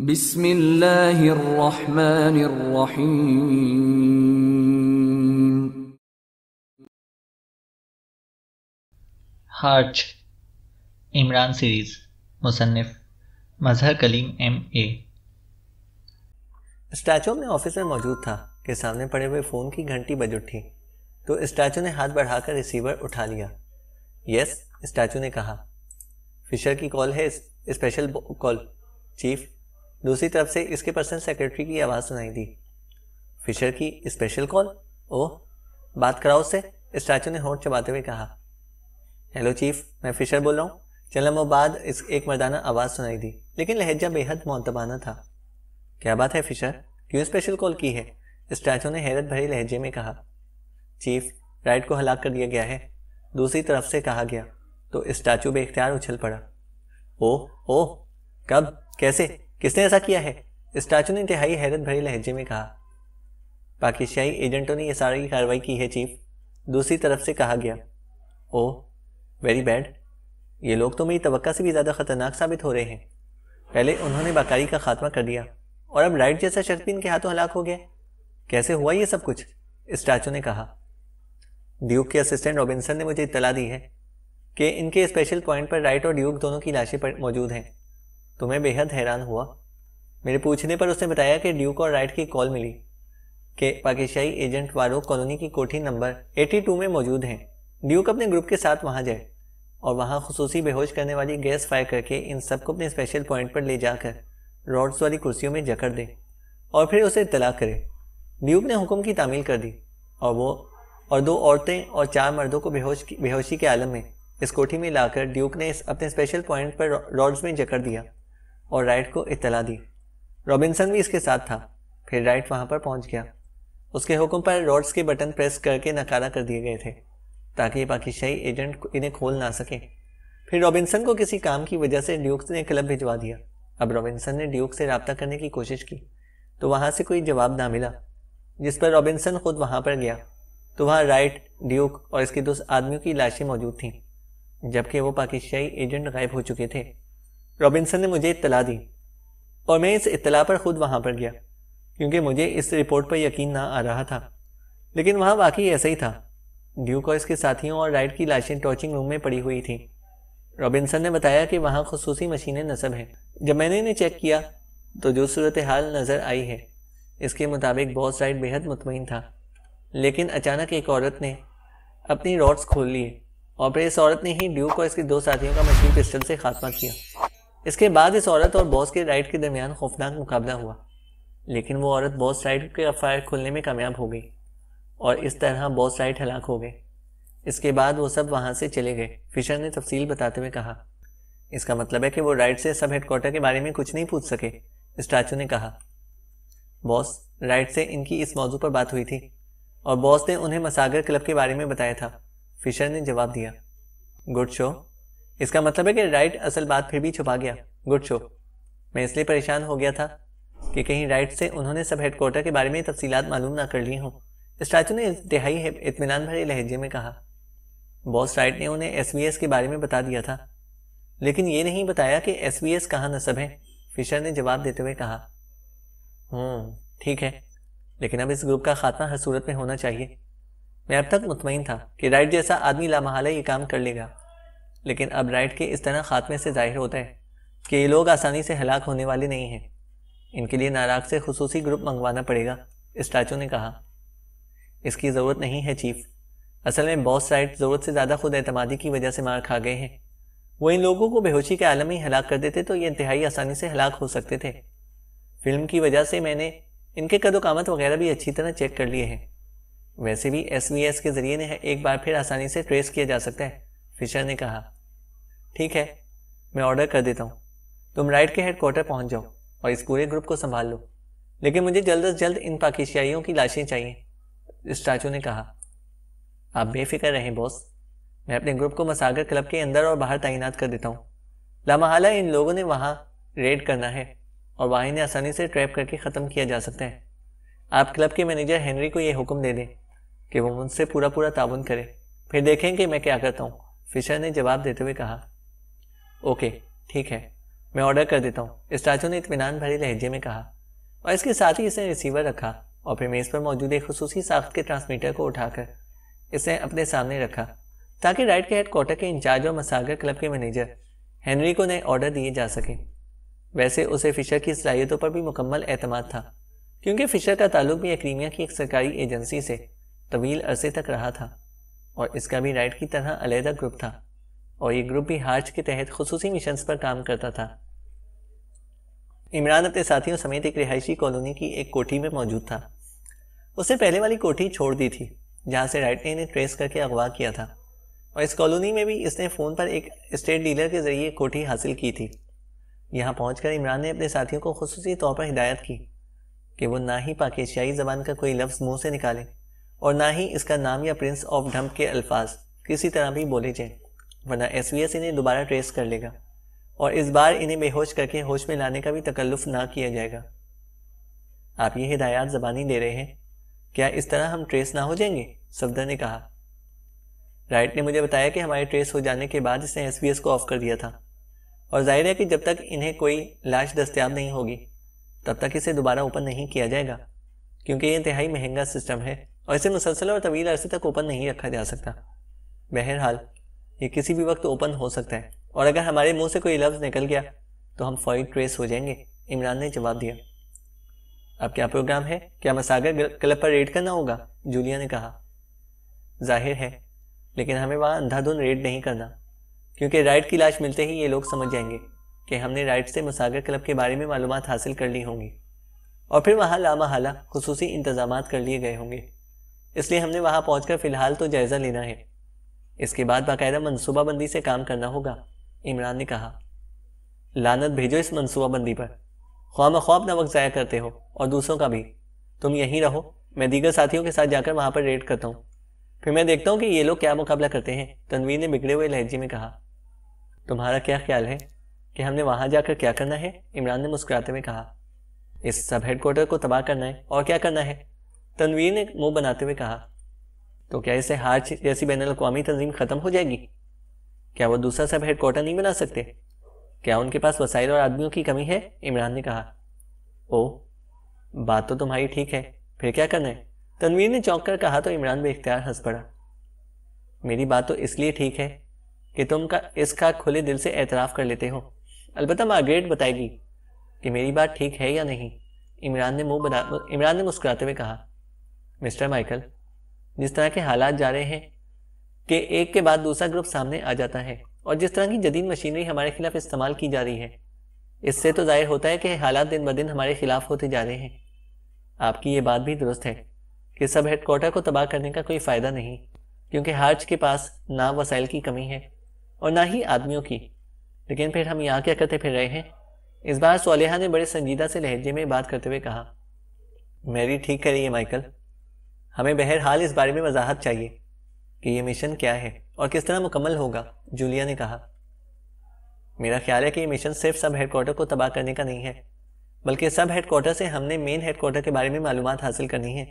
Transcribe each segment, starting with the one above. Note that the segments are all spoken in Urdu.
بسم اللہ الرحمن الرحیم۔ ہارچ عمران سیریز، مصنف مظہر کلیم M.A۔ اسٹیچو میں آفس میں موجود تھا کہ سامنے پڑے ہوئے فون کی گھنٹی بج اٹھی تو اسٹیچو نے ہاتھ بڑھا کر ریسیور اٹھا لیا۔ یس، اسٹیچو نے کہا۔ فشر کی کال ہے، اسپیشل کال چیف۔ دوسری طرف سے اس کے پرسنل سیکرٹری کی آواز سنائی دی۔ فشر کی اسپیشل کال؟ اوہ، بات کراؤ اس سے، اسٹیچو نے ہونٹ چباتے ہوئے کہا۔ ہیلو چیف، میں فشر بول رہا ہوں۔ چند لمحوں بعد ایک مردانہ آواز سنائی دی، لیکن لہجہ بے حد مؤدبانہ تھا۔ کیا بات ہے فشر، کیوں اسپیشل کال کی ہے؟ اسٹیچو نے حیرت بھرے لہجے میں کہا۔ چیف، رائٹ کو ہلاک کر دیا گیا ہے، دوسری طرف سے کہا گیا تو اسٹیچو بے اختیار اچھل پڑا۔ اوہ، کب، کیسے، کس نے ایسا کیا ہے؟ اسٹیچو نے انتہائی حیرت بھرے لہجے میں کہا۔ پاکستانی ایجنٹوں نے یہ ساری کارروائی کی ہے چیف، دوسری طرف سے کہا گیا۔ اوہ، ویری بیڈ، یہ لوگ تو میری توقع سے بھی زیادہ خطرناک ثابت ہو رہے ہیں۔ پہلے انہوں نے باکاری کا خاتمہ کر دیا اور اب رائٹ جیسا شخص بھی ان کے ہاتھوں ہلاک ہو گیا۔ کیسے ہوا یہ سب کچھ؟ اسٹیچو نے کہا۔ ڈیوک کے اسسٹنٹ رابنسن نے مجھے اطلاع دی ہے کہ ان کے اسپیشل پوائنٹ پر رائٹ اور ڈیوک دونوں کی لاشیں موجود ہیں۔ تو میں بے حد حیران ہوا۔ میرے پوچھنے پر اس نے بتایا کہ ڈیوک اور رائٹ کی کال ملی کہ پاکستانی ایجنٹ وارو کالونی کی کوٹھی نمبر 82 میں موجود ہیں۔ ڈیوک اپنے گروپ کے ساتھ وہاں جائے اور وہاں خصوصی بے ہوش کرنے والی گیس فائر کر کے ان سب کو اپنے اسپیشل پوائنٹ پر لے جا کر راڈز والی کرسیوں میں جکڑ دے اور پھر اسے اطلاع کرے۔ ڈیوک نے حکم کی تعمیل کر دی اور 2 عورتیں اور 4 مردوں کو بے ہوشی کے عالم میں اس کوٹھی میں لا کر ڈیوک نے اپنے اسپیشل پوائنٹ پر راڈز میں جکڑ دیا اور رائٹ کو اطلاع دی۔ رابنسن بھی اس کے ساتھ تھا۔ پھر رائٹ وہاں پر پہنچ گیا۔ اس کے حکم پر راڈز کے بٹن پریس کر کے ناکارہ کر دیے گئے تھے تاکہ یہ پاکستانی ایجنٹ انہیں کھول نہ سکے۔ پھر رابنسن کو کسی کام کی وجہ سے ڈیوک نے کلب بھجوا دیا۔ اب رابنسن نے ڈیوک سے رابطہ کرنے کی کوشش کی تو وہاں سے کوئی جواب نہ ملا، جس پر رابنسن خود وہاں پر گیا تو وہاں رائٹ، ڈیوک اور اس کے 2 آدمیوں کی لاشیں موجود تھیں، جبکہ وہ پاکستانی ایجنٹ غائب ہو چکے تھے۔ رابنسن نے مجھے اطلاع دی اور میں اس اطلاع پر خود وہاں پر گیا کیونکہ مجھے اس رپورٹ پر یقین نہ آ رہا تھا، لیکن وہاں واقعی ایسا ہی تھا۔ ڈیوک اور اس کے ساتھیوں اور رائٹ کی لاشیں ٹارچنگ روم میں پڑی ہوئی تھیں۔ رابنسن نے بتایا کہ وہاں خصوصی مشینیں نصب ہیں۔ جب میں نے انہیں چیک کیا تو جو صورتحال نظر آئی ہے اس کے مطابق باس رائٹ بے حد مطمئن تھا، لیکن اچانک ایک عورت نے اپنی راڈز کھول لیے اور پھر اس عورت نے ہی ڈیوک اور اس کے 2 ساتھیوں کا مشین پسٹل سے خاتمہ کیا۔ اس کے بعد اس عورت اور باس کے رائٹ کے درمیان خوفناک مقابلہ ہوا، لیکن وہ عورت باس رائٹ کے فائر کھولنے میں کامیاب ہو گئی اور اس طرح باس رائٹ ہلاک ہو گئے۔ اس کے بعد وہ سب وہاں سے چلے گئے، فشر نے تفصیل بتاتے ہوئے کہا۔ اس کا مطلب ہے کہ وہ رائٹ سے سب ہیڈ کوارٹر کے بارے میں کچھ نہیں پوچھ سکے، اسٹیچو نے کہا۔ باس رائٹ سے ان کی اس موضوع پر بات ہوئی تھی اور باس نے انہیں مساگر کلب کے بارے میں بتایا تھا، فشر نے جواب دیا۔ گڈ شو، اس کا مطلب ہے کہ رائٹ اصل بات پھر بھی چھپا گیا۔ گڈ شو، میں اس لیے پریشان ہو گیا تھا کہ کہیں رائٹ سے انہوں نے سب ہیڈ کوارٹر کے بارے میں تفصیلات معلوم نہ کر لی ہوں، اسٹیچو نے انتہائی اطمینان بھرے لہجے میں کہا۔ باس رائٹ نے انہیں SVS کے بارے میں بتا دیا تھا، لیکن یہ نہیں بتایا کہ SVS کہاں نصب ہے، فشر نے جواب دیتے ہوئے کہا۔ ٹھیک ہے، لیکن اب اس گروپ کا خاتمہ ہر صورت میں ہونا چاہیے۔ میں اب تک مطمئن تھا کہ رائٹ جیسا آدمی لامحالہ یہ کام کر لے گا، لیکن اب رائٹ کے اس طرح خاتمے سے ظاہر ہوتا ہے کہ یہ لوگ آسانی سے ہلاک ہونے والے نہیں ہیں۔ ان کے لیے ناراض سے خصوصی گروپ منگوانا پڑے گا، اسٹیچو نے کہا۔ اس کی ضرورت نہیں ہے چیف، اصل میں باس رائٹ ضرورت سے زیادہ خود اعتمادی کی وجہ سے مار کھا گئے ہیں۔ وہ ان لوگوں کو بے ہوشی کے عالم میں ہلاک کر دیتے تو یہ انتہائی آسانی سے ہلاک ہو سکتے تھے۔ فلم کی وجہ سے میں نے ان کے قد و قامت وغیرہ بھی اچھی طرح چیک کر لیے ہیں۔ ویسے بھی SVS کے ذریعے ایک بار پھر آسانی سے ٹریس کیا جا سکتا ہے، فشر نے کہا۔ ٹھیک ہے، میں آرڈر کر دیتا ہوں، تم رائٹ کے ہیڈ کوارٹر پہنچ جاؤ اور اس پورے گروپ کو سنبھال لو، لیکن مجھے جلد از جلد ان پاکستانیوں کی لاشیں چاہیے، اسٹیچو نے کہا۔ آپ بے فکر رہیں باس، میں اپنے گروپ کو مساگر کلب کے اندر اور باہر تعینات کر دیتا ہوں۔ لامحالہ ان لوگوں نے وہاں ریڈ کرنا ہے اور وہاں انہیں آسانی سے ٹریپ کر کے ختم کیا جا سکتا ہے۔ آپ کلب کے مینیجر ہنری کو یہ حکم دے دیں کہ وہ مجھ سے پورا تعاون کرے، پھر دیکھیں کہ میں کیا کرتا ہوں، فشر نے جواب دیتے ہوئے کہا۔ اوکے، ٹھیک ہے، میں آرڈر کر دیتا ہوں، اسٹاچو نے اطمینان بھرے لہجے میں کہا، اور اس کے ساتھ ہی اس نے ریسیور رکھا اور پھر میز پر موجود ایک خصوصی ساخت کے ٹرانسمیٹر کو اٹھا کر اسے اپنے سامنے رکھا تاکہ رائٹ کے ہیڈ کوارٹر کے انچارج اور مساگر کلب کے مینیجر ہینری کو نئے آرڈر دیے جا سکیں۔ ویسے اسے فشر کی صلاحیتوں پر بھی مکمل اعتماد تھا، کیونکہ فشر کا تعلق بھی ایکریمیا کی ایک سرکاری ایجنسی سے طویل عرصے تک رہا تھا، اور اس کا بھی رائٹ کی طرح علیحدہ گروپ تھا، اور یہ گروپ بھی ہارچ کے تحت خصوصی مشنز پر کام کرتا تھا۔ عمران اپنے ساتھیوں سمیت ایک رہائشی کالونی کی ایک کوٹھی میں موجود تھا۔ اس نے پہلے والی کوٹھی چھوڑ دی تھی جہاں سے رائٹ نے انہیں ٹریس کر کے اغوا کیا تھا، اور اس کالونی میں بھی اس نے فون پر ایک اسٹیٹ ڈیلر کے ذریعے کوٹھی حاصل کی تھی۔ یہاں پہنچ کر عمران نے اپنے ساتھیوں کو خصوصی طور پر ہدایت کی کہ وہ نہ ہی پاک ایشیائی زبان کا کوئی لفظ منہ سے نکالیں اور نہ ہی اس کا نام یا پرنس آف ڈھمپ کے الفاظ کسی طرح بھی بولے جائیں، ورنہ ایس وی ایس انہیں دوبارہ ٹریس کر لے گا، اور اس بار انہیں بے ہوش کر کے ہوش میں لانے کا بھی تکلف نہ کیا جائے گا۔ آپ یہ ہدایات زبانی دے رہے ہیں، کیا اس طرح ہم ٹریس نہ ہو جائیں گے؟ صفدر نے کہا۔ رائٹ نے مجھے بتایا کہ ہمارے ٹریس ہو جانے کے بعد اس نے ایس وی ایس کو آف کر دیا تھا، اور ظاہر ہے کہ جب تک انہیں کوئی لاش دستیاب نہیں ہوگی تب تک اسے دوبارہ اوپن نہیں کیا جائے گا، کیونکہ یہ انتہائی مہنگا سسٹم ہے اور اسے مسلسل اور طویل عرصے تک اوپن نہیں رکھا جا سکتا۔ بہرحال یہ کسی بھی وقت اوپن ہو سکتا ہے، اور اگر ہمارے منہ سے کوئی لفظ نکل گیا تو ہم فوری ٹریس ہو جائیں گے، عمران نے جواب دیا۔ اب کیا پروگرام ہے؟ کیا مساگر کلب پر ریڈ کرنا ہوگا؟ جولیا نے کہا۔ ظاہر ہے، لیکن ہمیں وہاں اندھا دھند ریڈ نہیں کرنا، کیونکہ رائٹ کی لاش ملتے ہی یہ لوگ سمجھ جائیں گے کہ ہم نے رائٹ سے مساگر کلب کے بارے میں معلومات حاصل کر لی ہوں گی، اور پھر وہاں لامحالہ خصوصی انتظامات کر لیے گئے ہوں گے۔ اس لیے ہم نے وہاں پہنچ کر فی الحال تو جائزہ لینا ہے، اس کے بعد باقاعدہ منصوبہ بندی سے کام کرنا ہوگا، عمران نے کہا۔ لعنت بھیجو اس منصوبہ بندی پر، خواہ مخواہ اپنا وقت ضائع کرتے ہو اور دوسروں کا بھی۔ تم یہیں رہو، میں دیگر ساتھیوں کے ساتھ جا کر وہاں پر ریڈ کرتا ہوں، پھر میں دیکھتا ہوں کہ یہ لوگ کیا مقابلہ کرتے ہیں، تنویر نے بگڑے ہوئے لہجے میں کہا۔ تمہارا کیا خیال ہے کہ ہم نے وہاں جا کر کیا کرنا ہے؟ عمران نے مسکراتے ہوئے کہا۔ اس سب ہیڈ کوارٹر کو تباہ کرنا ہے، اور کیا کرنا ہے؟ تنویر نے منہ بناتے ہوئے کہا۔ تو کیا اس سے ہارچ جیسی بین الاقوامی تنظیم ختم ہو جائے گی؟ کیا وہ دوسرا سب ہیڈ کوارٹر نہیں بنا سکتے؟ کیا ان کے پاس وسائل اور آدمیوں کی کمی ہے؟ عمران نے کہا۔ او، بات تو تمہاری ٹھیک ہے، پھر کیا کرنا ہے؟ تنویر نے چونک کر کہا تو عمران بے اختیار ہنس پڑا۔ میری بات تو اس لیے ٹھیک ہے کہ تم اس کا کھلے دل سے اعتراف کر لیتے ہو، البتہ مارگریٹ بتائے گی کہ میری بات ٹھیک ہے یا نہیں، عمران نے مسکراتے ہوئے کہا۔ مسٹر مائیکل، جس طرح کے حالات جا رہے ہیں کہ ایک کے بعد دوسرا گروپ سامنے آ جاتا ہے، اور جس طرح کی جدید مشینری ہمارے خلاف استعمال کی جا رہی ہے، اس سے تو ظاہر ہوتا ہے کہ حالات دن بدن ہمارے خلاف ہوتے جا رہے ہیں۔ آپ کی یہ بات بھی درست ہے کہ سب ہیڈ کوارٹر کو تباہ کرنے کا کوئی فائدہ نہیں، کیونکہ ہارچ کے پاس نہ وسائل کی کمی ہے اور نہ ہی آدمیوں کی۔ لیکن پھر ہم یہاں کیا کرتے پھر رہے ہیں؟ اس بار صالحہ نے بڑے سنجیدہ سے لہجے میں بات کرتے ہوئے کہا۔ میری ٹھیک کر رہی ہے مائیکل، ہمیں بہرحال اس بارے میں وضاحت چاہیے کہ یہ مشن کیا ہے اور کس طرح مکمل ہوگا، جولیا نے کہا۔ میرا خیال ہے کہ یہ مشن صرف سب ہیڈ کوارٹر کو تباہ کرنے کا نہیں ہے، بلکہ سب ہیڈ کوارٹر سے ہم نے مین ہیڈ کوارٹر کے بارے میں معلومات حاصل کرنی ہے،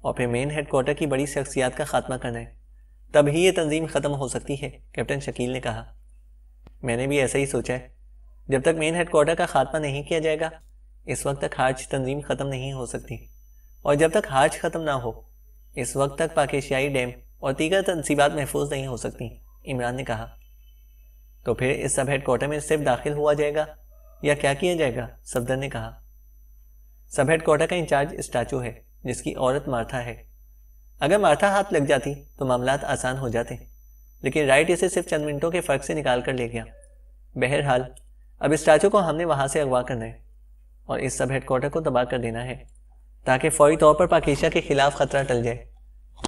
اور پھر مین ہیڈ کوارٹر کی بڑی شخصیات کا خاتمہ کرنا ہے، تب ہی یہ تنظیم ختم ہو سکتی ہے، کیپٹن شکیل نے کہا۔ میں نے بھی ایسا ہی سوچا ہے، جب تک مین ہیڈ کوارٹر کا خاتمہ نہیں کیا جائے گا اس وقت تک ہارچ تنظیم ختم نہیں ہو سکتی، اور جب تک ہارچ ختم نہ ہو اس وقت تک پاک ایشیائی ڈیم اور دیگر تنصیبات محفوظ نہیں ہو سکتی، عمران نے کہا۔ تو پھر اس سب ہیڈ کوارٹر میں صرف داخل ہوا جائے گا یا کیا کیا جائے گا؟ صفدر نے کہا۔ سب ہیڈ کوارٹر کا انچارج اسٹاچو ہے جس کی عورت مارتھا ہے۔ اگر مارتھا ہاتھ لگ جاتی تو معاملات آسان ہو جاتے، لیکن رائٹ اسے صرف چند منٹوں کے فرق سے نکال کر لے گیا۔ بہرحال اب اسٹاچو کو ہم نے وہاں سے اغوا کرنا ہے اور اس سب ہیڈ کوارٹر کو تباہ کر دینا ہے تاکہ فوری طور پر پاک ایشیا کے خلاف خطرہ ٹل جائے۔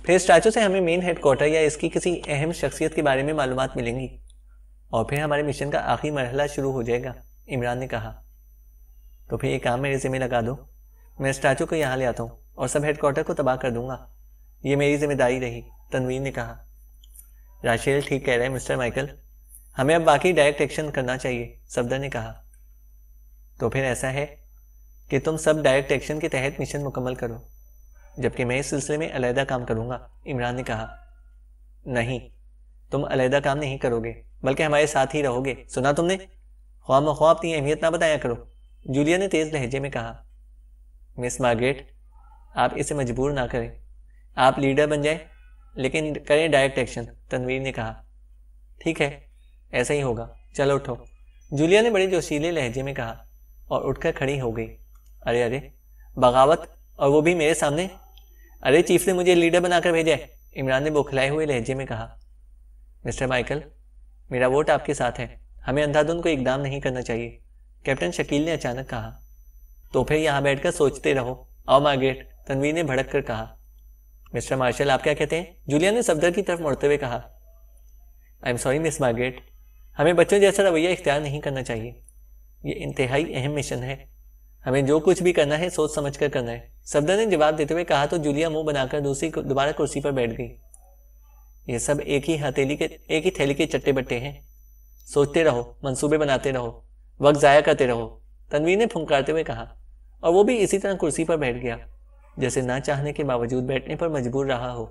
پھر اسٹاچو سے ہمیں مین ہیڈ کوارٹر یا اس کی کسی اہم شخصیت کے بارے میں معلومات ملیں گی، اور پھر ہمارے مشن کا آخری مرحلہ شروع ہو جائے گا، عمران نے کہا۔ تو پھر یہ کام میرے ذمہ لگا دو، میں اسٹاچو کو یہاں لے آتا ہوں اور سب ہیڈ کوارٹر کو تباہ کر دوں گا، یہ میری ذمہ داری رہی، تنویر نے کہا۔ راشیل ٹھیک کہہ رہے ہیں مسٹر مائیکل، ہمیں اب باقی ڈائریکٹ ایکشن کرنا چاہیے، صفدر نے کہا۔ تو پھر ایسا ہے کہ تم سب ڈائریکٹ ایکشن کے تحت مشن مکمل کرو، جبکہ میں اس سلسلے میں علیحدہ کام کروں گا، عمران نے کہا۔ نہیں، تم علیحدہ کام نہیں کرو گے بلکہ ہمارے ساتھ ہی رہو گے، سنا تم نے؟ خواہ مخواہ اپنی اہمیت نہ بتایا کرو، جولیا نے تیز لہجے میں کہا۔ مس مارگریٹ، آپ اسے مجبور نہ کریں، آپ لیڈر بن جائیں لیکن کریں ڈائریکٹ ایکشن، تنویر نے کہا۔ ٹھیک ہے، ایسا ہی ہوگا، چلو اٹھو، جولیا نے بڑے جوشیلے لہجے میں کہا اور اٹھ کر کھڑی ہو گئی۔ ارے ارے، بغاوت، اور وہ بھی میرے سامنے؟ ارے چیف نے مجھے لیڈر بنا کر بھیجا ہے، عمران نے بوکھلائے ہوئے لہجے میں کہا۔ مسٹر مائیکل، میرا ووٹ آپ کے ساتھ ہے، ہمیں اندھا دھند کو اقدام نہیں کرنا چاہیے، کیپٹن شکیل نے اچانک کہا۔ تو پھر یہاں بیٹھ کر سوچتے رہو، آؤ مارگریٹ، تنویر نے بھڑک کر کہا۔ مسٹر مارشل، آپ کیا کہتے ہیں؟ جولیا نے صفدر کی طرف مڑتے ہوئے کہا۔ I am sorry miss Margaret, ہمیں بچوں جیسا رویہ اختیار نہیں کرنا چاہیے، یہ انتہائی اہم مشن ہے، ہمیں جو کچھ بھی کرنا ہے سوچ سمجھ کر کرنا ہے، صفدر نے جواب دیتے ہوئے کہا تو جولیا منہ بنا کر دوبارہ کرسی پر بیٹھ گئی۔ یہ سب ایک ہی تھیلی کے چٹے بٹے ہیں، سوچتے رہو، منصوبے بناتے رہو، وقت ضائع کرتے رہو، تنویر نے پھنکارتے ہوئے کہا، اور وہ بھی اسی طرح کرسی پر بیٹھ گیا جیسے نہ چاہنے کے باوجود بیٹھنے پر مجبور رہا ہو۔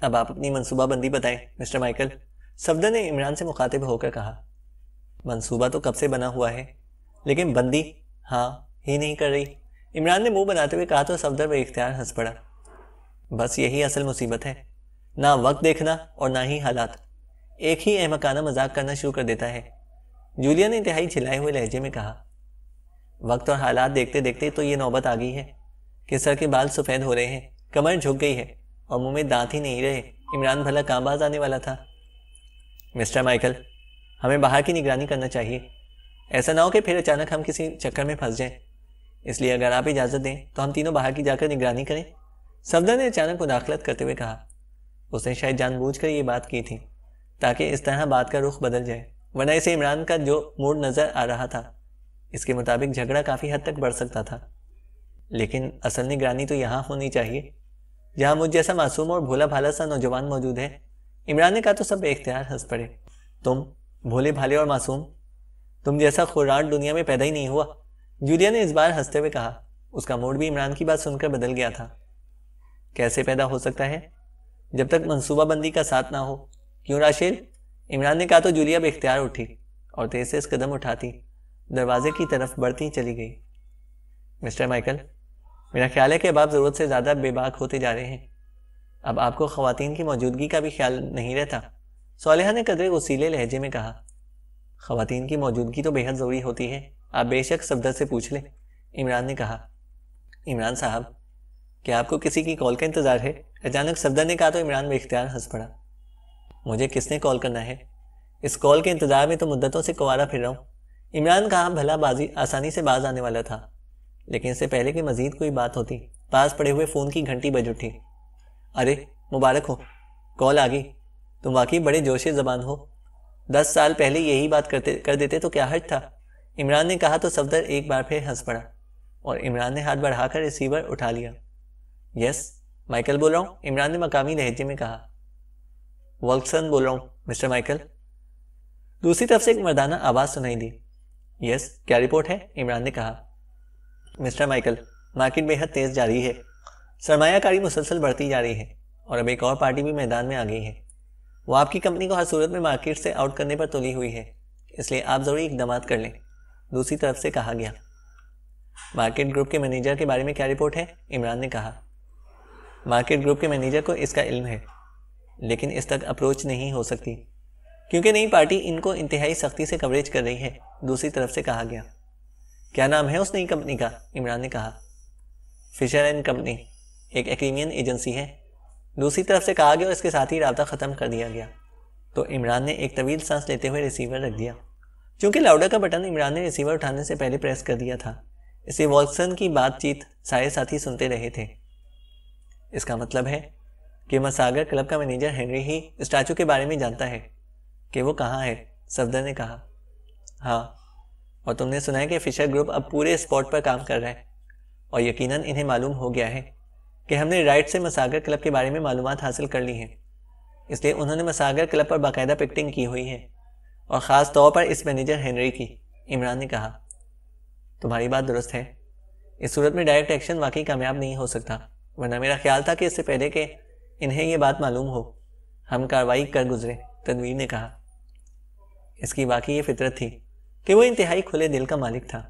اب آپ اپنی منصوبہ بندی بتائیں مسٹر مائیکل، صفدر نے عمران سے مخاطب ہو کر کہا۔ منصوبہ تو کب سے بنا ہوا ہے، لیکن بندی ہاں ہی نہیں کر رہی، عمران نے منہ بناتے ہوئے کہا تو صفدر بے اختیار ہنس پڑا۔ بس یہی اصل مصیبت ہے، نہ وقت دیکھنا اور نہ ہی حالات، ایک ہی احمقانہ مذاق کرنا شروع کر دیتا ہے، جولیا نے انتہائی چھلائے ہوئے لہجے میں کہا۔ وقت اور حالات دیکھتے دیکھتے تو یہ نوبت آ گئی ہے کہ سر کے بال سفید ہو رہے ہیں، کمر جھک گئی ہے اور منہ میں دانت ہی نہیں رہے، عمران بھلا کہاں باز آنے والا تھا۔ مسٹر مائیکل، ہمیں باہر کی نگرانی کرنا چاہیے، ایسا نہ ہو کہ پھر اچانک ہم کسی چکر میں پھنس جائیں، اس لیے اگر آپ اجازت دیں تو ہم تینوں باہر کی جا کر نگرانی کریں، صفدر نے اچانک مداخلت کرتے ہوئے کہا۔ اس نے شاید جان بوجھ کر یہ بات کی تھی تاکہ اس طرح بات کا رخ بدل جائے، ورنہ اسے عمران کا جو موڈ نظر آ رہا تھا اس کے مطابق جھگڑا کافی حد تک بڑھ سکتا تھا۔ لیکن اصل نگرانی تو یہاں ہونی چاہیے جہاں مجھ جیسا معصوم اور بھولا بھالا سا نوجوان موجود ہے، عمران نے کہا تو سب بے اختیار ہنس پڑے۔ تم بھولے بھالے اور معصوم، تم جیسا خوراٹ دنیا میں پیدا ہی نہیں ہوا، جولیا نے اس بار ہنستے ہوئے کہا، اس کا موڈ بھی عمران کی بات سن کر بدل گیا تھا۔ کیسے پیدا ہو سکتا ہے؟ جب تک منصوبہ بندی کا ساتھ نہ ہو، کیوں راشیل؟ عمران نے کہا تو جولیا بے اختیار اٹھی اور تیز سے قدم اٹھاتی دروازے کی طرف بڑھتی چلی گئی۔ مسٹر مائیکل، میرا خیال ہے کہ اب آپ ضرورت سے زیادہ بے باک ہوتے جا رہے ہیں، اب آپ کو خواتین کی موجودگی کا بھی خیال نہیں رہتا، صالحہ نے قدرے غصیلے لہجے میں کہا۔ خواتین کی موجودگی تو بے حد ضروری ہوتی ہے، آپ بے شک صفدر سے پوچھ لیں، عمران نے کہا۔ عمران صاحب، کیا آپ کو کسی کی کال کا انتظار ہے؟ اچانک صفدر نے کہا تو عمران بے اختیار ہنس پڑا۔ مجھے کس نے کال کرنا ہے؟ اس کال کے انتظار میں تو مدتوں سے کوارا پھر رہا ہوں، عمران کہا بھلا آسانی سے باز آنے والا تھا، لیکن اس سے پہلے کہ مزید کوئی بات ہوتی پاس پڑے ہوئے فون کی گھنٹی بج اٹھی۔ ارے مبارک ہو، کال آ گئی، تم واقعی بڑے جوش زبان ہو، 10 سال پہلے یہی بات کر دیتے تو کیا حرج تھا، عمران نے کہا تو صفدر ایک بار پھر ہنس پڑا اور عمران نے ہاتھ بڑھا کر ریسیور اٹھا لیا۔ یس مائیکل بول رہا ہوں، عمران نے مقامی لہجے میں کہا۔ والکسن بول رہا ہوں مسٹر مائیکل، دوسری طرف سے ایک مردانہ آواز سنائی دی۔ یس کیا رپورٹ ہے؟ عمران نے کہا۔ مسٹر مائیکل، مارکیٹ بے حد تیز جاری ہے، سرمایہ کاری مسلسل بڑھتی جا رہی ہے اور اب ایک اور پارٹی بھی میدان میں آ گئی ہے، وہ آپ کی کمپنی کو ہر صورت میں مارکیٹ سے آؤٹ کرنے پر تلی ہوئی ہے، اس لیے آپ ضروری اقدامات کر لیں، دوسری طرف سے کہا گیا۔ مارکیٹ گروپ کے مینیجر کے بارے میں کیا رپورٹ ہے؟ عمران نے کہا۔ مارکیٹ گروپ کے مینیجر کو اس کا علم ہے، لیکن اس تک اپروچ نہیں ہو سکتی کیونکہ نئی پارٹی ان کو انتہائی سختی سے کوریج کر رہی ہے، دوسری طرف سے کہا گیا۔ کیا نام ہے اس نئی کمپنی کا؟ عمران نے کہا۔ فشر اینڈ کمپنی، ایک ایکریمین ایجنسی ہے، دوسری طرف سے کہا گیا اور اس کے ساتھ ہی رابطہ ختم کر دیا گیا۔ تو عمران نے ایک طویل سانس لیتے ہوئے ریسیور رکھ دیا، چونکہ لاؤڈر کا بٹن عمران نے ریسیور اٹھانے سے پہلے پریس کر دیا تھا، اس لیے والکسن کی بات چیت سارے ساتھی سنتے رہے تھے۔ اس کا مطلب ہے کہ مساگر کلب کا مینیجر ہنری ہی اسٹیچو کے بارے میں جانتا ہے کہ وہ کہاں ہے، صفدر نے کہا۔ ہاں، اور تم نے سنا ہے کہ فشر گروپ اب پورے اسپاٹ پر کام کر رہا ہے اور یقیناً انہیں معلوم ہو گیا ہے کہ ہم نے رائٹ سے مساگر کلب کے بارے میں معلومات حاصل کر لی ہیں، اس لیے انہوں نے مساگر کلب پر باقاعدہ پکٹنگ کی ہوئی ہے اور خاص طور پر اس مینیجر ہنری کی، عمران نے کہا۔ تمہاری بات درست ہے، اس صورت میں ڈائریکٹ ایکشن واقعی کامیاب نہیں ہو سکتا، ورنہ میرا خیال تھا کہ اس سے پہلے کہ انہیں یہ بات معلوم ہو ہم کارروائی کر گزرے، تنویر نے کہا۔ اس کی واقعی یہ فطرت تھی کہ وہ انتہائی کھلے دل کا مالک تھا۔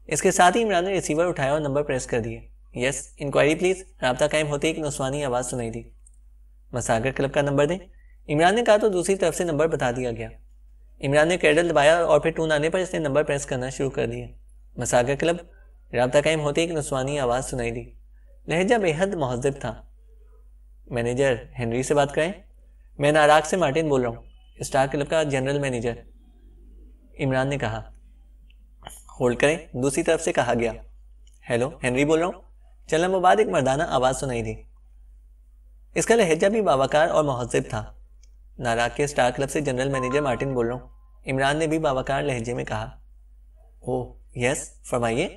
اس کے ساتھ ہی عمران نے ریسیور اٹھایا اور نمبر پریس کر دیا۔ یس، انکوائری پلیز۔ رابطہ قائم ہوتے ایک نسوانی آواز سنائی دی۔ مساگر کلب کا نمبر دیں، عمران نے کہا تو دوسری طرف سے نمبر بتا دیا گیا۔ عمران نے کریڈل دبایا اور پھر ٹون آنے پر اس نے نمبر پریس کرنا شروع کر دیا۔ مساگر کلب، رابطہ قائم ہوتے ایک نسوانی آواز سنائی دی۔ لہجہ بے حد مہذب تھا۔ مینیجر ہنری سے بات کریں؟ میں ناراک سے مارٹن بول رہا ہوں، اسٹار کلب کا جنرل مینیجر، عمران نے کہا۔ ہولڈ کریں، دوسری طرف سے کہا گیا۔ ہیلو، ہنری بول رہا ہوں۔ چند لمحوں بعد ایک مردانہ آواز سنائی دی۔ اس کا لہجہ بھی باوقار اور مہذب تھا۔ ناراک کے اسٹار کلب سے جنرل مینیجر مارٹن بول رہا ہوں، عمران نے بھی باوقار لہجے میں کہا۔ اوہ یس، فرمائیے،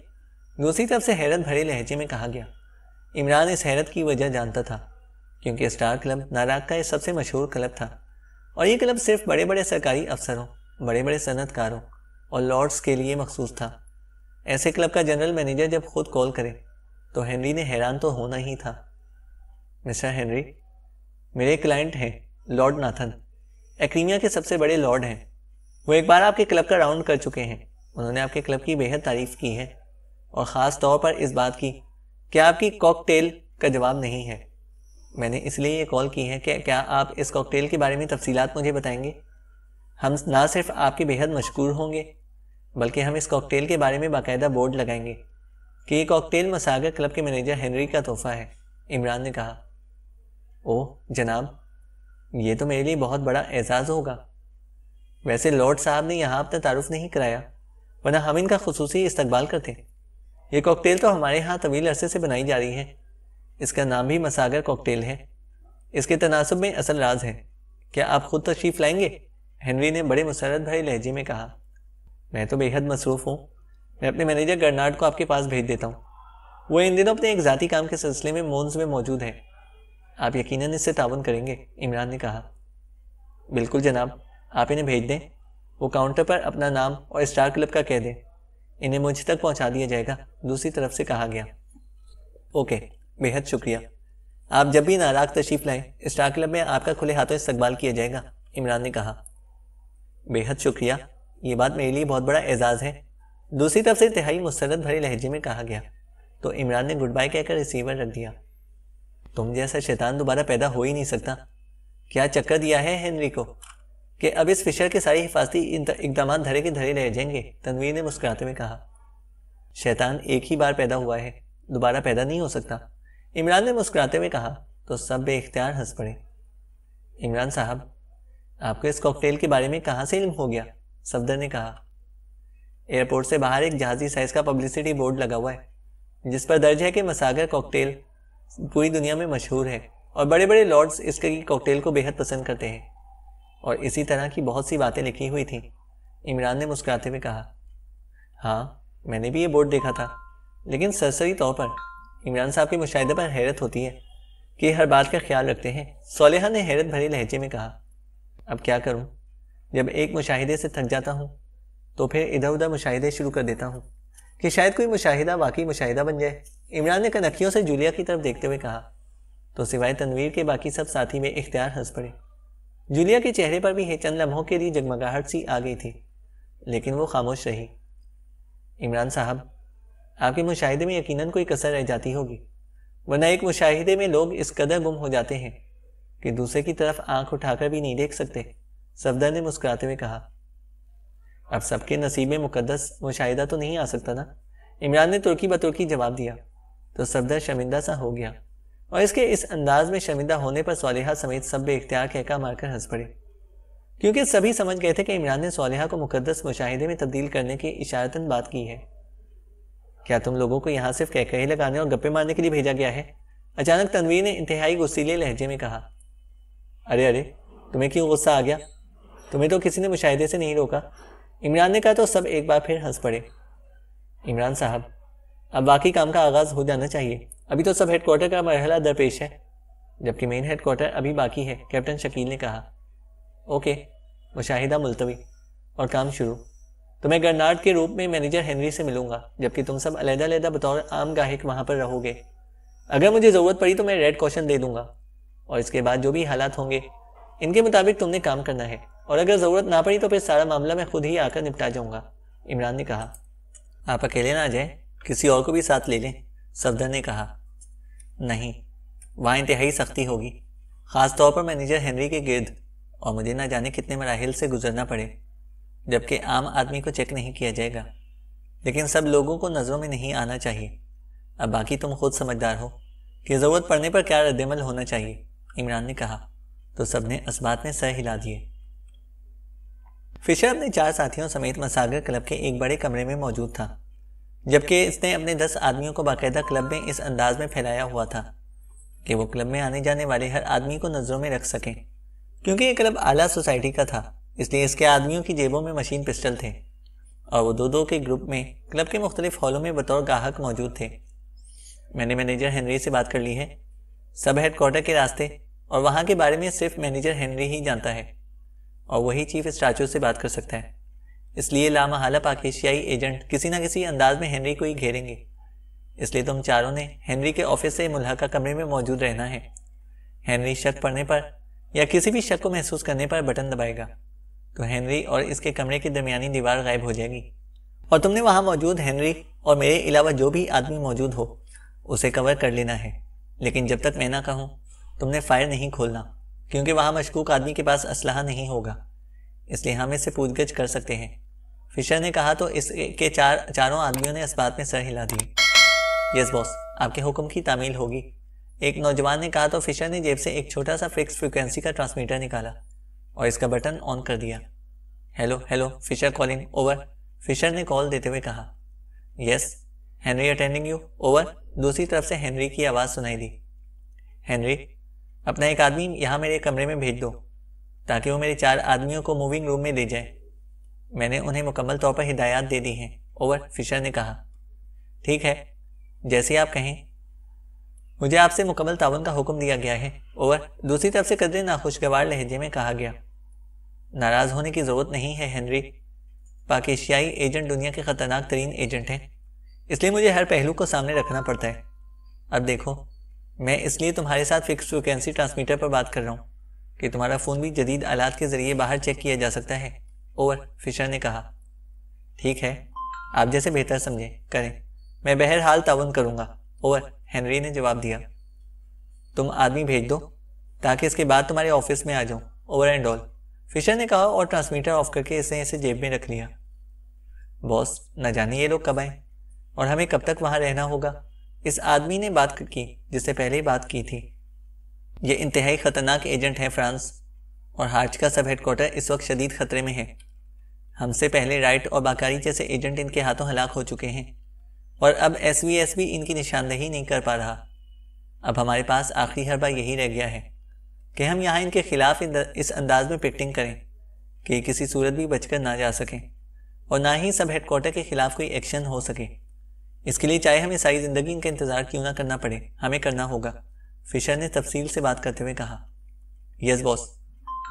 دوسری طرف سے حیرت بھرے لہجے میں کہا گیا۔ عمران اس حیرت کی وجہ جانتا تھا، کیونکہ اسٹار کلب ناراک کا سب سے مشہور کلب تھا، اور یہ کلب صرف بڑے بڑے سرکاری افسروں، بڑے بڑے صنعت کاروں اور لارڈز کے لیے مخصوص تھا۔ ایسے کلب کا جنرل مینیجر جب خود کال کرے تو ہنری نے حیران تو ہونا ہی تھا۔ مسٹر ہنری، میرے کلائنٹ ہیں لارڈ ناتھن، ایکریمیا کے سب سے بڑے لارڈ ہیں۔ وہ ایک بار آپ کے کلب کا راؤنڈ کر چکے ہیں۔ انہوں نے آپ کے کلب کی بے حد تعریف کی ہے، اور خاص طور پر اس بات کی کہ آپ کی کاکٹیل کا جواب نہیں ہے۔ میں نے اس لیے یہ کال کی ہے کہ کیا آپ اس کاکٹیل کے بارے میں تفصیلات مجھے بتائیں گے؟ ہم نہ صرف آپ کے بے حد مشکور ہوں گے، بلکہ ہم اس کاکٹیل کے بارے میں باقاعدہ بورڈ لگائیں گے کہ یہ کاکٹیل مساگر کلب کے مینیجر ہنری کا تحفہ ہے، عمران نے کہا۔ اوہ جناب، یہ تو میرے لیے بہت بڑا اعزاز ہوگا۔ ویسے لارڈ صاحب نے یہاں اپنا تعارف نہیں کرایا، ورنہ ہم ان کا خصوصی استقبال کرتے۔ یہ کاکٹیل تو ہمارے ہاں طویل عرصے سے بنائی جا رہی ہے۔ اس کا نام بھی مساگر کاکٹیل ہے۔ اس کے تناسب میں اصل راز ہے۔ کیا آپ خود تشریف لائیں گے؟ ہنری نے بڑے مسرت بھرے لہجے میں کہا۔ میں تو بے حد مصروف ہوں، میں اپنے مینیجر گرنارڈ کو آپ کے پاس بھیج دیتا ہوں۔ وہ ان دنوں اپنے ایک ذاتی کام کے سلسلے میں مونز میں موجود ہے۔ آپ یقیناً اس سے تعاون کریں گے، عمران نے کہا۔ بالکل جناب، آپ انہیں بھیج دیں۔ وہ کاؤنٹر پر اپنا نام اور اسٹار کلب کا کہہ دیں، انہیں مجھ تک پہنچا دیا جائے گا، دوسری طرف سے کہا گیا۔ اوکے، بے حد شکریہ۔ آپ جب بھی ناراک تشریف لائیں، اسٹار کلب میں آپ کا کھلے ہاتھوں استقبال کیا جائے گا، عمران نے کہا۔ بے حد شکریہ، یہ بات میرے لیے بہت بڑا اعزاز ہے، دوسری طرف سے انتہائی مسرت بھرے لہجے میں کہا گیا۔ تو عمران نے گڈ بائی کہہ کر ریسیور رکھ دیا۔ تم جیسا شیطان دوبارہ پیدا ہو ہی نہیں سکتا۔ کیا چکر دیا ہے ہنری کو کہ اب اس فشر کے ساری حفاظتی اقدامات دھرے کے دھرے رہ جائیں گے، تنویر نے مسکراتے ہوئے کہا۔ شیطان ایک ہی بار پیدا ہوا ہے، دوبارہ پیدا نہیں ہو سکتا، عمران نے مسکراتے ہوئے کہا تو سب بے اختیار ہنس پڑے۔ عمران صاحب، آپ کو اس کاکٹیل کے بارے میں کہاں سے علم ہو گیا؟ صفدر نے کہا۔ ایئرپورٹ سے باہر ایک جہازی سائز کا پبلسٹی بورڈ لگا ہوا ہے جس پر درج ہے کہ مساگر کاکٹیل پوری دنیا میں مشہور ہے اور بڑے بڑے لارڈز اس کی کاکٹیل کو بے حد پسند کرتے ہیں، اور اسی طرح کی بہت سی باتیں لکھی ہوئی تھیں، عمران نے مسکراتے ہوئے کہا۔ ہاں، میں نے بھی یہ بورڈ دیکھا تھا، لیکن سرسری طور پر عمران صاحب کے مشاہدے پر حیرت ہوتی ہے کہ ہر بات کا خیال رکھتے ہیں، صالحہ نے حیرت بھرے لہجے میں کہا۔ اب کیا کروں، جب ایک مشاہدے سے تھک جاتا ہوں تو پھر ادھر ادھر مشاہدے شروع کر دیتا ہوں کہ شاید کوئی مشاہدہ واقعی مشاہدہ بن جائے، عمران نے کنکھیوں سے جولیا کی طرف دیکھتے ہوئے کہا۔ تو سوائے تنویر کے باقی سب ساتھی میں اختیار ہنس پڑے۔ جولیا کے چہرے پر بھی چند لمحوں کے لیے جگمگاہٹ سی آ گئی تھی، لیکن وہ خاموش رہی۔ عمران صاحب، آپ کے مشاہدے میں یقیناً کوئی کسر رہ جاتی ہوگی، ورنہ ایک مشاہدے میں لوگ اس قدر گم ہو جاتے ہیں کہ دوسرے کی طرف آنکھ اٹھا کر بھی نہیں دیکھ سکتے، صفدر نے مسکراتے ہوئے کہا۔ اب سب کے نصیب میں مقدس مشاہدہ تو نہیں آ سکتا نا، عمران نے ترکی بترکی جواب دیا۔ تو صفدر شرمندہ سا ہو گیا، اور اس کے اس انداز میں شرمندہ ہونے پر صالحہ سمیت سب بے اختیار کہکا مار کر ہنس پڑے، کیونکہ سبھی سمجھ گئے تھے کہ عمران نے صالحہ کو مقدس مشاہدے میں تبدیل کرنے کی اشارتاً بات کی ہے۔ کیا تم لوگوں کو یہاں صرف کہکہے لگانے اور گپے مارنے کے لیے بھیجا گیا ہے؟ اچانک تنویر نے انتہائی غصیلے لہجے میں کہا۔ ارے تمہیں کیوں غصہ آ گیا؟ تمہیں تو کسی نے مشاہدے سے نہیں روکا، عمران نے کہا تو سب ایک بار پھر ہنس پڑے۔ عمران صاحب، اب واقعی کام کا آغاز ہو جانا چاہیے، ابھی تو سب ہیڈ کوارٹر کا مرحلہ درپیش ہے، جبکہ مین ہیڈ کوارٹر ابھی باقی ہے، کیپٹن شکیل نے کہا۔ اوکے، مشاہدہ ملتوی اور کام شروع۔ تو میں گرنارڈ کے روپ میں مینیجر ہنری سے ملوں گا، جبکہ تم سب علیحدہ علیحدہ بطور عام گاہک وہاں پر رہو گے۔ اگر مجھے ضرورت پڑی تو میں ریڈ کوشن دے دوں گا، اور اس کے بعد جو بھی حالات ہوں گے ان کے مطابق تم نے کام کرنا ہے، اور اگر ضرورت نہ پڑی تو پھر سارا معاملہ میں خود ہی آ کر نپٹا جاؤں گا۔ عمران نے کہا۔ آپ اکیلے نہ جائیں، کسی اور کو بھی ساتھ لے لیں، صفدر نے کہا۔ نہیں، وہاں انتہائی سختی ہوگی، خاص طور پر مینیجر ہنری کے گرد، اور مجھے نہ جانے کتنے مراحل سے گزرنا پڑے، جبکہ عام آدمی کو چیک نہیں کیا جائے گا، لیکن سب لوگوں کو نظروں میں نہیں آنا چاہیے۔ اب باقی تم خود سمجھدار ہو کہ ضرورت پڑنے پر کیا رد عمل ہونا چاہیے، عمران نے کہا، تو سب نے اسبات میں سر ہلا دیے۔ فشر اپنے 4 ساتھیوں سمیت مساگر کلب کے ایک بڑے کمرے میں موجود تھا، جبکہ اس نے اپنے 10 آدمیوں کو باقاعدہ کلب میں اس انداز میں پھیلایا ہوا تھا کہ وہ کلب میں آنے جانے والے ہر آدمی کو نظروں میں رکھ سکیں۔ کیونکہ یہ کلب اعلیٰ سوسائٹی کا تھا، اس لیے اس کے آدمیوں کی جیبوں میں مشین پسٹل تھے، اور وہ 2 کے گروپ میں کلب کے مختلف ہالوں میں بطور گاہک موجود تھے۔ میں نے مینیجر ہنری سے بات کر لی ہے، سب ہیڈ کوارٹر کے راستے اور وہاں کے بارے میں صرف مینیجر ہنری ہی جانتا ہے، اور وہی چیف اسٹاچو سے بات کر سکتا ہے۔ اس لیے لامحالہ پاک ایشیائی ایجنٹ کسی نہ کسی انداز میں ہنری کو ہی گھیریں گے، اس لیے تم چاروں نے ہنری کے آفس سے ملحقہ کمرے میں موجود رہنا ہے۔ ہنری شک پڑنے پر یا کسی بھی شک کو محسوس کرنے پر بٹن دبائے گا تو ہنری اور اس کے کمرے کی درمیانی دیوار غائب ہو جائے گی، اور تم نے وہاں موجود ہنری اور میرے علاوہ جو بھی آدمی موجود ہو اسے کور کر لینا ہے، لیکن جب تک میں نہ کہوں تم نے فائر نہیں کھولنا، کیونکہ وہاں مشکوک آدمی کے پاس اسلحہ نہیں ہوگا، اس لیے ہم اس سے پوچھ گچھ کر سکتے ہیں۔ فشر نے کہا تو اس کے چاروں آدمیوں نے اس بات میں سر ہلا دی۔ یس باس، آپ کے حکم کی تعمیل ہوگی، ایک نوجوان نے کہا تو فشر نے جیب سے ایک چھوٹا سا فکس فریکوینسی کا ٹرانسمیٹر نکالا اور اس کا بٹن آن کر دیا۔ ہیلو فشر کالنگ، اوور، فشر نے کال دیتے ہوئے کہا۔ یس ہنری اٹینڈنگ یو، اوور، دوسری طرف سے ہنری کی آواز سنائی دی۔ ہنری، اپنا ایک آدمی یہاں میرے کمرے میں بھیج دو تاکہ وہ میرے 4 آدمیوں کو موونگ روم میں لے جائے، میں نے انہیں مکمل طور پر ہدایات دے دی ہیں، اوور، فشر نے کہا۔ ٹھیک ہے، جیسے آپ کہیں، مجھے آپ سے مکمل تعاون کا حکم دیا گیا ہے، اوور، دوسری طرف سے قدرے ناخوشگوار لہجے میں کہا گیا۔ ناراض ہونے کی ضرورت نہیں ہے ہنری، پاک ایشیائی ایجنٹ دنیا کے خطرناک ترین ایجنٹ ہیں، اس لیے مجھے ہر پہلو کو سامنے رکھنا پڑتا ہے۔ اب دیکھو، میں اس لیے تمہارے ساتھ فکس فریکوینسی ٹرانسمیٹر پر بات کر رہا ہوں کہ تمہارا فون بھی جدید آلات کے ذریعے باہر چیک کیا جا سکتا ہے، اوور، فشر نے کہا۔ ٹھیک ہے، آپ جیسے بہتر سمجھیں کریں، میں بہرحال تعاون کروں گا، اوور، ہنری نے جواب دیا۔ تم آدمی بھیج دو تاکہ اس کے بعد تمہارے آفس میں آ جاؤں، اوور اینڈ آل، فشر نے کہا اور ٹرانسمیٹر آف کر کے اسے جیب میں رکھ لیا۔ باس، نہ جانے یہ لوگ کب آئیں اور ہمیں کب تک وہاں رہنا ہوگا، اس آدمی نے بات کی جس سے پہلے بات کی تھی۔ یہ انتہائی خطرناک ایجنٹ ہے فرانس، اور ہارچ کا سب ہیڈ کوارٹر اس وقت شدید خطرے میں ہے۔ ہم سے پہلے رائٹ اور باکاری جیسے ایجنٹ ان کے ہاتھوں ہلاک ہو چکے ہیں، اور اب ایس بھی ان کی نشاندہی نہیں کر پا رہا۔ اب ہمارے پاس آخری حربہ یہی رہ گیا ہے کہ ہم یہاں ان کے خلاف اس انداز میں پکٹنگ کریں کہ کسی صورت بھی بچ کر نہ جا سکیں، اور نہ ہی سب ہیڈ کوارٹر کے خلاف کوئی ایکشن ہو سکے۔ اس کے لیے چاہے ہمیں ساری زندگی ان کا انتظار کیوں نہ کرنا پڑے، ہمیں کرنا ہوگا، فشر نے تفصیل سے بات کرتے ہوئے کہا۔ یس باس،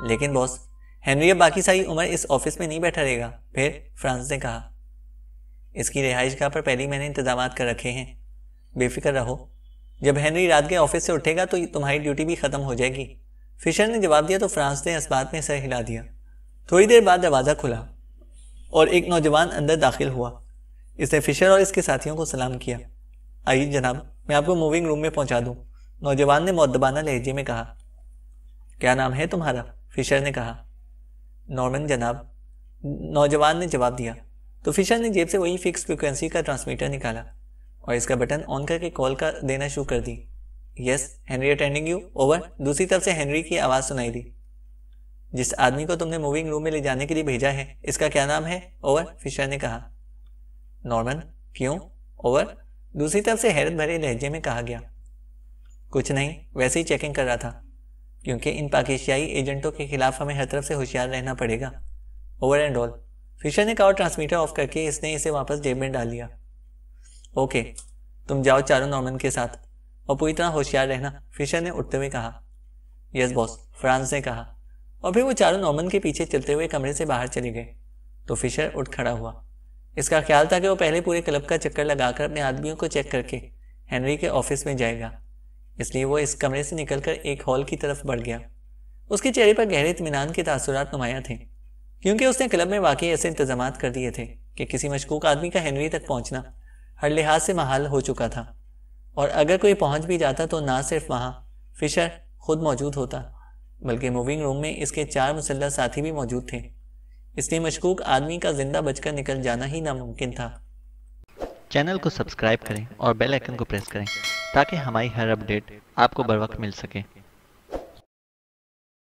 لیکن باس، ہنری اب باقی ساری عمر اس آفس میں نہیں بیٹھا رہے گا، پھر، فرانس نے کہا۔ اس کی رہائش گاہ پر پہلے میں نے انتظامات کر رکھے ہیں، بے فکر رہو، جب ہنری رات کے آفس سے اٹھے گا تو تمہاری ڈیوٹی بھی ختم ہو جائے گی، فشر نے جواب دیا تو فرانس نے اس بات میں سر ہلا دیا۔ تھوڑی دیر بعد دروازہ کھلا اور ایک نوجوان اندر داخل ہوا۔ اس نے فشر اور اس کے ساتھیوں کو سلام کیا۔ آئیے جناب، میں آپ کو موونگ روم میں پہنچا دوں، نوجوان نے مؤدبانہ لہجے میں کہا۔ کیا نام ہے تمہارا؟ فشر نے کہا۔ نارمن جناب، نوجوان نے جواب دیا تو فشر نے جیب سے وہی فکس فریکوینسی کا ٹرانسمیٹر نکالا اور اس کا بٹن آن کر کے کال کا دینا شروع کر دی۔ یس ہنری اٹینڈنگ یو، اوور، دوسری طرف سے ہنری کی آواز سنائی دی۔ جس آدمی کو تم نے موونگ روم میں لے جانے کے لیے بھیجا ہے اس کا کیا نام ہے؟ اوور، فشر نے کہا۔ نارمن، کیوں؟ اوور، دوسری طرف سے حیرت بھرے لہجے میں کہا گیا۔ کچھ نہیں، ویسے ہی چیکنگ کر رہا تھا، کیونکہ ان پاک ایشیائی ایجنٹوں کے خلاف ہمیں ہر طرف سے ہوشیار رہنا پڑے گا، اوور اینڈ آل، فشر نے کہا اور ٹرانسمیٹر آف کر کے اس نے اسے واپس جیب میں ڈال لیا۔ اوکے، تم جاؤ چاروں نارمن کے ساتھ اور پوری طرح ہوشیار رہنا، فشر نے اٹھتے ہوئے کہا۔ یس باس، فرانس نے کہا، اور پھر وہ چاروں نارمن کے پیچھے چلتے ہوئے کمرے سے باہر چلے گئے تو فشر اٹھ کھڑا ہوا۔ اس کا خیال تھا کہ وہ پہلے پورے کلب کا چکر لگا کر اپنے آدمیوں کو چیک کر کے ہنری کے آفس میں جائے گا، اس لیے وہ اس کمرے سے نکل کر ایک ہال کی طرف بڑھ گیا۔ اس کے چہرے پر گہرے اطمینان کے تاثرات نمایاں تھے، کیونکہ اس نے کلب میں واقعی ایسے انتظامات کر دیے تھے کہ کسی مشکوک آدمی کا ہنری تک پہنچنا ہر لحاظ سے محال ہو چکا تھا، اور اگر کوئی پہنچ بھی جاتا تو نہ صرف وہاں فشر خود موجود ہوتا بلکہ موونگ روم میں اس کے 4 مسلح ساتھی بھی موجود تھے، اس لیے مشکوک آدمی کا زندہ بچ کر نکل جانا ہی ناممکن تھا۔ چینل کو سبسکرائب کریں اور بیل آئیکن کو پریس کریں تاکہ ہماری ہر اپڈیٹ آپ کو بر وقت مل سکے۔